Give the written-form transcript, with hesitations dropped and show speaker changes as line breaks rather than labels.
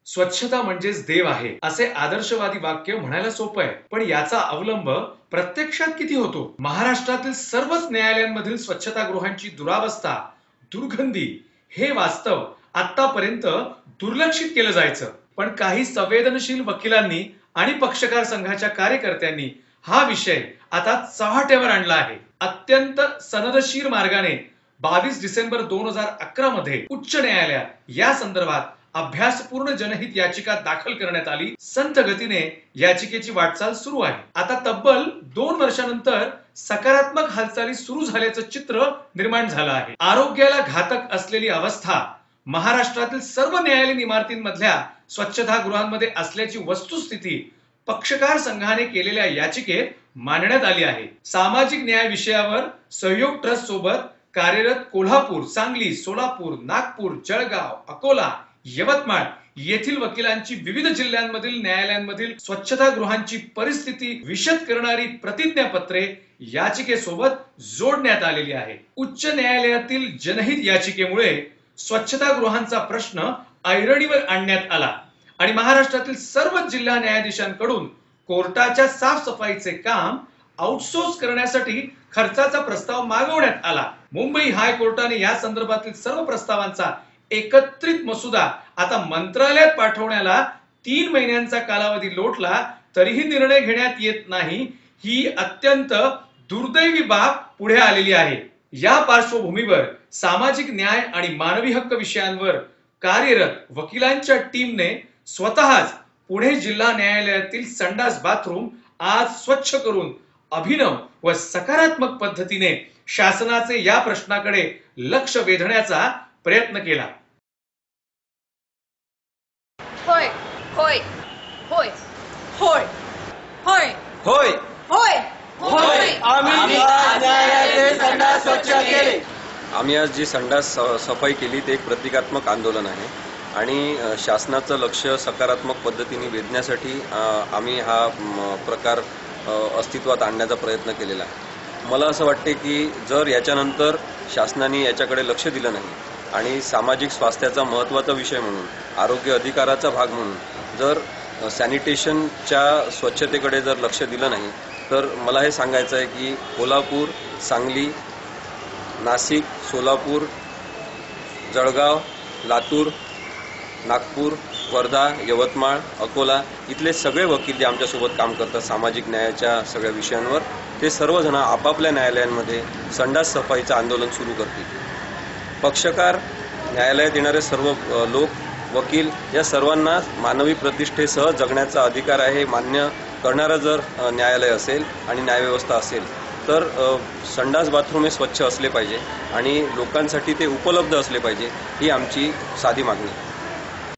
स्वच्छता म्हणजेच देव आहे असे आदर्शवादी वाक्य म्हणायला सोपं आहे, पण याचा अवलंब प्रत्यक्षात किती होतो? महाराष्ट्रातील सर्वच न्यायालयांमधील स्वच्छतागृहांची दुरावस्था, दुर्गंधी हे वास्तव आतापर्यंत दुर्लक्षित केलं जायचं. पण काही संवेदनशील वकिलांनी आणि पक्षकार संघाच्या कार्यकर्त्यांनी हा विषय आता चव्हाट्यावर आणला आहे. अत्यंत सनदशीर मार्गाने 22 डिसेंबर 2011 मध्ये उच्च न्यायालयात या संदर्भात अभ्यासपूर्ण जनहित याचिका दाखल करण्यात आली. संथ गतीने याचिकेची वाटचाल सुरू आहे. आता तब्बल 2 वर्षानंतर सकारात्मक हालचाली सुरू झाल्याचं चित्र निर्माण झालं आहे. आरोग्याला घातक असलेली अवस्था महाराष्ट्रातील सर्व न्यायालयीन इमारतींमधल्या स्वच्छतागृहांमध्ये असल्याची वस्तुस्थिती पक्षकार संघाने केलेल्या याचिकेत मांडण्यात आली आहे. सामाजिक न्याय विषयावर सहयोग ट्रस्ट सोबत कार्यरत कोल्हापूर, सांगली, सोलापूर, नागपूर, जळगाव, अकोला, यवतमाळ येथील वकिलांची विविध जिल्ह्यांमधील न्यायालयांमधील स्वच्छतागृहांची परिस्थिती विशद करणारी प्रतिज्ञापत्रे याचिकेसोबत जोडण्यात आलेली आहे. उच्च न्यायालयातील जनहित याचिकेमुळे स्वच्छतागृहांचा प्रश्न ऐरणीवर आणण्यात आला आणि महाराष्ट्रातील सर्व जिल्हा न्यायाधीशांकडून कोर्टाच्या साफसफाईचे काम आउटसोर्स करण्यासाठी खर्चाचा प्रस्ताव मागवण्यात आला. मुंबई हायकोर्टाने या संदर्भातील सर्व प्रस्तावांचा एकत्रित मसुदा आता मंत्रालयात पाठवण्याला 3 महिन्यांचा कालावधी लोटला तरीही निर्णय घेण्यात येत नाही. ही अत्यंत दुर्दैवी बाब पुढे आलेली आहे. या पार्श्वभूमीवर सामाजिक न्याय आणि मानवी हक्क विषयांवर कार्यरत वकिलांच्या टीमने स्वतःच पुणे जिल्हा न्यायालयातील संडास बाथरूम आज स्वच्छ करून अभिनव व सकारात्मक पद्धतीने शासनाचे या प्रश्नाकडे लक्ष वेधण्याचा प्रयत्न केला.
होय होय होय होय होय
होय
होय
होय
आम्ही न्यायालयाचे संडास स्वच्छ केले.
आम्ही आज जी संडास सफाई केली ते एक प्रतिकात्मक आंदोलन आहे आणि शासनाचं लक्ष सकारात्मक पद्धतीने वेधण्यासाठी आम्ही हा प्रकार अस्तित्वात आणण्याचा प्रयत्न केलेला आहे. मला असं वाटते की जर याच्यानंतर शासनाने याच्याकडे लक्ष दिलं नाही आणि सामाजिक स्वास्थ्याचा महत्त्वाचा विषय म्हणून, आरोग्य अधिकाराचा भाग म्हणून जर सॅनिटेशनच्या स्वच्छतेकडे जर लक्ष दिलं नाही तर मला हे सांगायचं आहे की कोल्हापूर, सांगली, नाशिक, सोलापूर, जळगाव, लातूर, नागपूर, वर्धा, यवतमाळ, अकोला इथले सगळे वकील जे आमच्यासोबत काम करतात सामाजिक न्यायाच्या सगळ्या विषयांवर, ते सर्वजण आपापल्या न्यायालयांमध्ये संडास सफाईचं आंदोलन सुरू करतील. पक्षकार, न्यायालयात येणारे सर्व लोक, वकील या सर्वांना मानवी प्रतिष्ठेसह जगण्याचा अधिकार आहे. मान्य करणारं जर न्यायालय असेल आणि न्यायव्यवस्था असेल तर संडास बाथरूम हे स्वच्छ असले पाहिजे आणि लोकांसाठी ते उपलब्ध असले पाहिजे, ही आमची साधी मागणी.